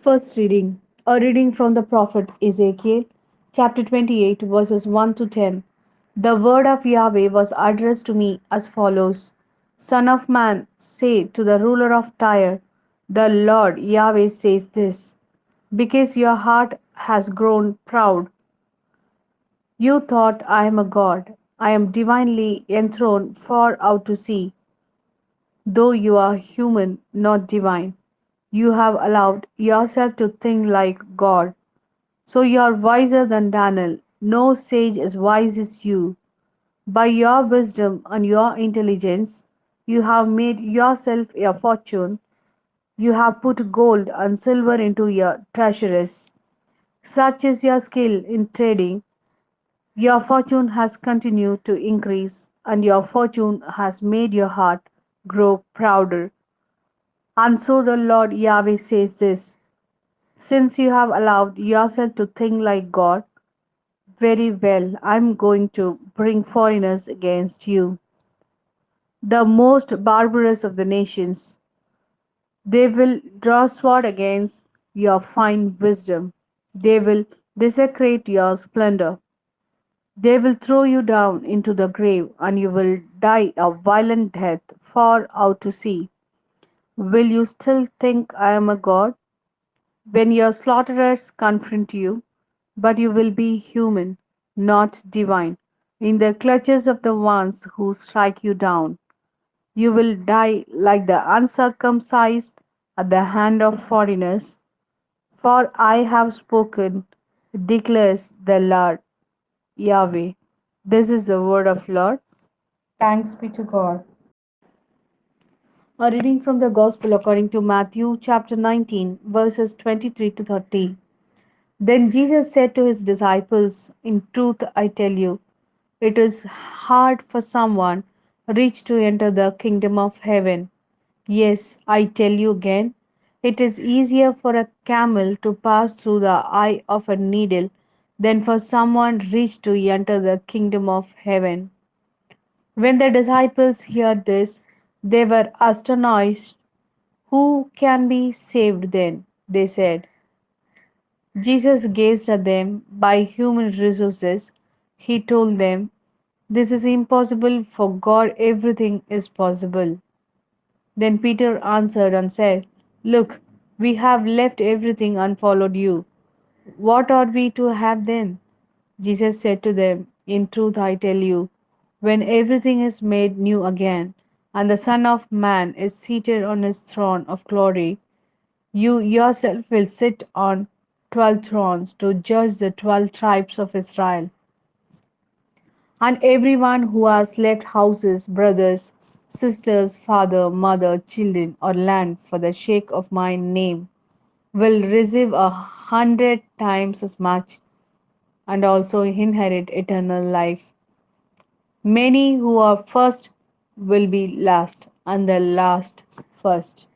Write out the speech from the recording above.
First reading. A reading from the prophet Ezekiel, chapter 28, verses 1 to 10. The word of Yahweh was addressed to me as follows: Son of man, say to the ruler of Tyre, the Lord Yahweh says this: Because your heart has grown proud, you thought I am a god. I am divinely enthroned far out to sea. Though you are human, not divine, you have allowed yourself to think like God. So you are wiser than Daniel. No sage as wise as you. By your wisdom and your intelligence, you have made yourself a fortune. You have put gold and silver into your treasuries. Such is your skill in trading. Your fortune has continued to increase, and your fortune has made your heart grow prouder. And so the Lord Yahweh says this: Since you have allowed yourself to think like God, very well, I'm going to bring foreigners against you, the most barbarous of the nations. They will draw sword against your fine wisdom. They will desecrate your splendor. They will throw you down into the grave, and you will die a violent death far out to sea. Will you still think I am a god? When your slaughterers confront you, but you will be human, not divine, in the clutches of the ones who strike you down. You will die like the uncircumcised at the hand of foreigners, for I have spoken, declares the Lord Yahweh. This is the word of Lord. Thanks be to God. A reading from the Gospel according to Matthew chapter 19, verses 23 to 30. Then Jesus said to his disciples, In truth I tell you, it is hard for someone rich to enter the kingdom of heaven. Yes, I tell you again, it is easier for a camel to pass through the eye of a needle than for someone rich to enter the kingdom of heaven. When the disciples heard this, they were astonished. Who can be saved then? They said. Jesus gazed at them by human resources. He told them, This is impossible, for God everything is possible. Then Peter answered and said, Look, we have left everything and followed you. What are we to have then? Jesus said to them, In truth I tell you, when everything is made new again, and the Son of Man is seated on his throne of glory, you yourself will sit on 12 thrones to judge the 12 tribes of Israel. And everyone who has left houses, brothers, sisters, father, mother, children, or land for the sake of my name will receive 100 times as much and also inherit eternal life. Many who are first will be last, and the last first.